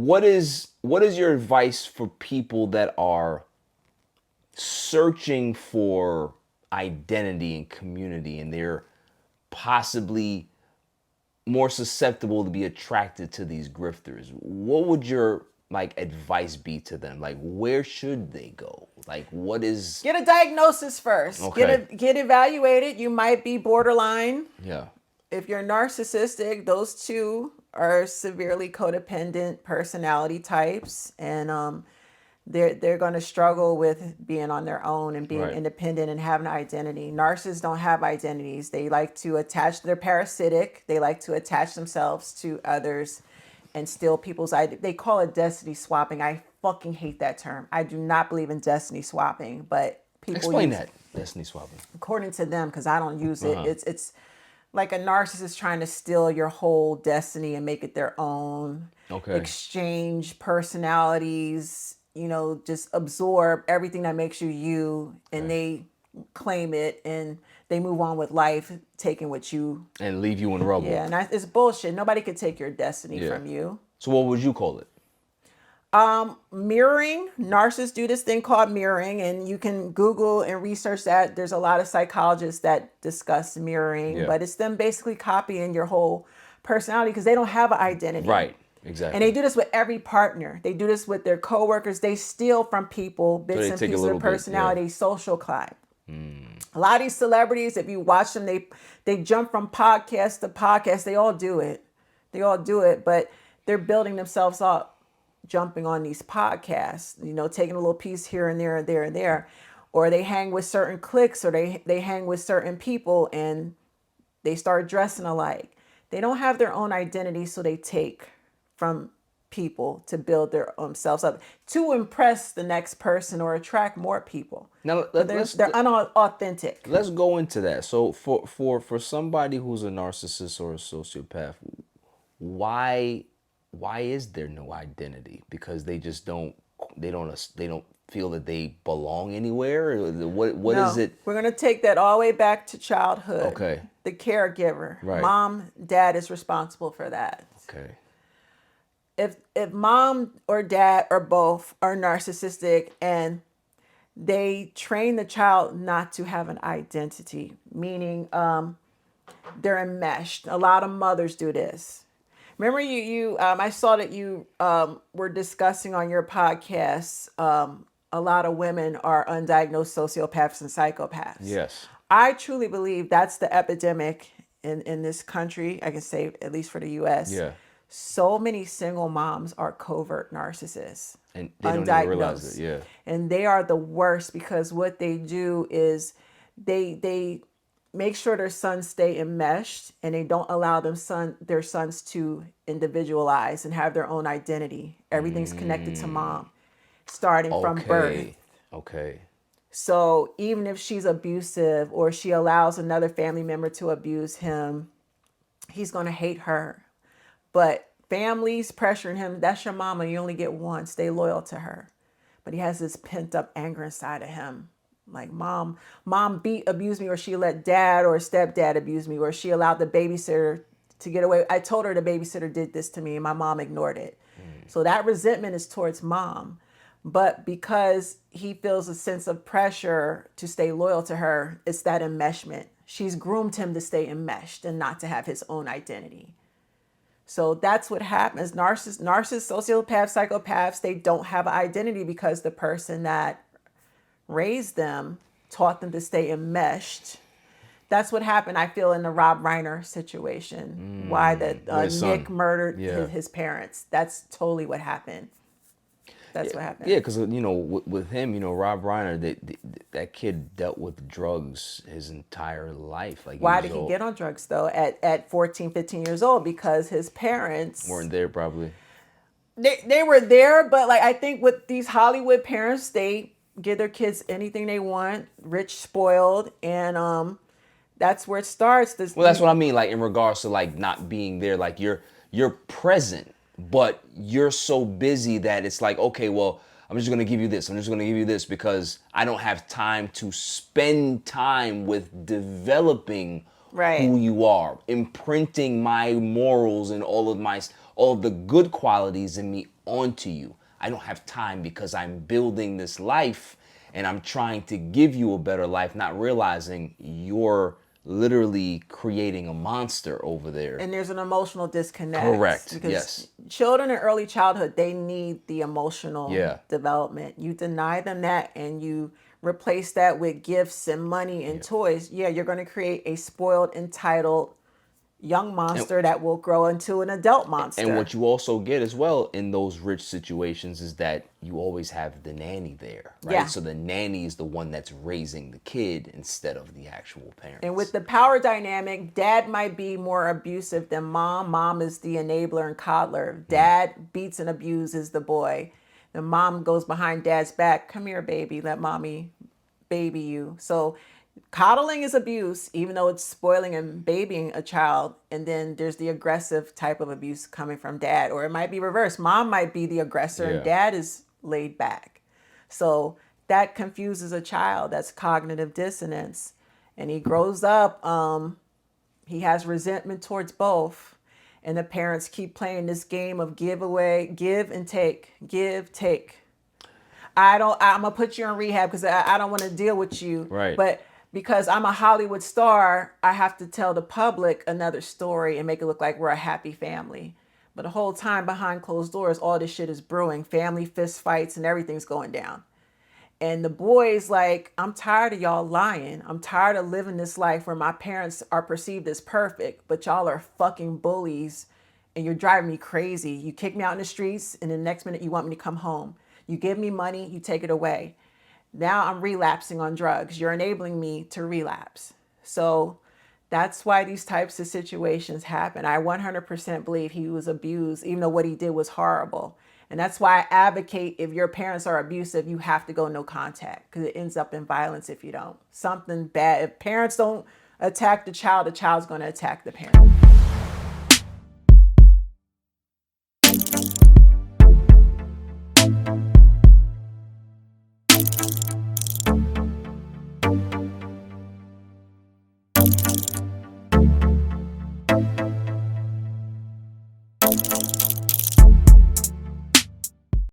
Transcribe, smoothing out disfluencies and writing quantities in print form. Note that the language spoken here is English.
what is your advice for people that are searching for identity and community, and they're possibly more susceptible to be attracted to these grifters? What would your advice be to them? Like, where should they go? Like, what is... Get a diagnosis first. Okay. Get evaluated. You might be borderline. Yeah. If you're narcissistic, those two are severely codependent personality types, and they're going to struggle with being on their own and being independent and having an identity. Narcissists don't have identities. They like to attach, they're parasitic. They like to attach themselves to others and steal people's identity. They call it destiny swapping. I fucking hate that term. I do not believe in destiny swapping, but people explain that, destiny swapping. According to them, because I don't use it. It's like a narcissist trying to steal your whole destiny and make it their own. Okay. Exchange personalities, just absorb everything that makes you you, and they claim it and they move on with life, taking what you... And leave you in rubble. Yeah, and it's bullshit. Nobody could take your destiny from you. So what would you call it? Mirroring. Narcissists do this thing called mirroring, and you can Google and research that. There's a lot of psychologists that discuss mirroring, but it's them basically copying your whole personality because they don't have an identity. Right. Exactly. And they do this with every partner. They do this with their coworkers. They steal from people bits and pieces of their personality, social climb. A lot of these celebrities, if you watch them, they jump from podcast to podcast. They all do it. But they're building themselves up, jumping on these podcasts, taking a little piece here and there and there and there. Or they hang with certain cliques, or they hang with certain people, and they start dressing alike. They don't have their own identity, so they take from people to build their own selves up to impress the next person or attract more people. Now they're unauthentic. Let's go into that. So for somebody who's a narcissist or a sociopath, why is there no identity? Because they just don't feel that they belong anywhere? What is it? We're going to take that all the way back to childhood. Okay. The caregiver. Right. Mom, dad is responsible for that. Okay. If mom or dad or both are narcissistic and they train the child not to have an identity, meaning they're enmeshed. A lot of mothers do this. Remember I saw that you were discussing on your podcast, a lot of women are undiagnosed sociopaths and psychopaths. Yes. I truly believe that's the epidemic in this country. I can say, at least for the U.S. Yeah. So many single moms are covert narcissists. And they don't even realize it, yeah. And they are the worst because what they do is they make sure their sons stay enmeshed, and they don't allow their sons to individualize and have their own identity. Everything's connected to mom, starting from birth. Okay. So even if she's abusive or she allows another family member to abuse him, he's going to hate her. But families pressuring him, that's your mama, you only get one, stay loyal to her. But he has this pent up anger inside of him. Like mom abused me, or she let dad or stepdad abuse me, or she allowed the babysitter to get away. I told her the babysitter did this to me and my mom ignored it. So that resentment is towards mom. But because he feels a sense of pressure to stay loyal to her, it's that enmeshment. She's groomed him to stay enmeshed and not to have his own identity. So that's what happens. Narcissists, sociopaths, psychopaths, they don't have an identity because the person that raised them taught them to stay enmeshed. That's what happened, I feel, in the Rob Reiner situation. Why Nick murdered his parents. That's totally what happened. That's what happened. Yeah, because, with him, Rob Reiner, that kid dealt with drugs his entire life. Why did he get on drugs, though, at 14, 15 years old? Because his parents... weren't there, probably. They were there, but, I think with these Hollywood parents, they give their kids anything they want, rich, spoiled, and that's where it starts. That's what I mean, in regards to, not being there. You're present, but you're so busy that it's okay, well, I'm just going to give you this. I'm just going to give you this because I don't have time to spend time with developing who you are, imprinting my morals and all all of the good qualities in me onto you. I don't have time because I'm building this life and I'm trying to give you a better life, not realizing you're literally creating a monster over there. And there's an emotional disconnect. Correct. Because Yes. children in early childhood, they need the emotional Yeah. development. You deny them that and you replace that with gifts and money and toys. Yeah, you're going to create a spoiled, entitled young monster that will grow into an adult monster. And what you also get as well in those rich situations is that you always have the nanny there, right? Yeah. So the nanny is the one that's raising the kid instead of the actual parents. And with the power dynamic, dad might be more abusive than mom. Mom is the enabler and coddler. Dad beats and abuses the boy. The mom goes behind dad's back. Come here, baby. Let mommy baby you. So coddling is abuse, even though it's spoiling and babying a child. And then there's the aggressive type of abuse coming from dad. Or it might be reversed. Mom might be the aggressor and dad is laid back. So that confuses a child. That's cognitive dissonance. And he grows up, he has resentment towards both. And the parents keep playing this game of give away, give and take, give, take. I'm gonna put you in rehab because I don't want to deal with you. Right. But because I'm a Hollywood star, I have to tell the public another story and make it look like we're a happy family. But the whole time behind closed doors, all this shit is brewing, family fist fights and everything's going down. And the boy's like, I'm tired of y'all lying. I'm tired of living this life where my parents are perceived as perfect, but y'all are fucking bullies and you're driving me crazy. You kick me out in the streets and the next minute you want me to come home. You give me money, you take it away. Now I'm relapsing on drugs. You're enabling me to relapse. So that's why these types of situations happen. I 100% believe he was abused, even though what he did was horrible. And that's why I advocate if your parents are abusive, you have to go no contact because it ends up in violence if you don't. Something bad. If parents don't attack the child's going to attack the parent.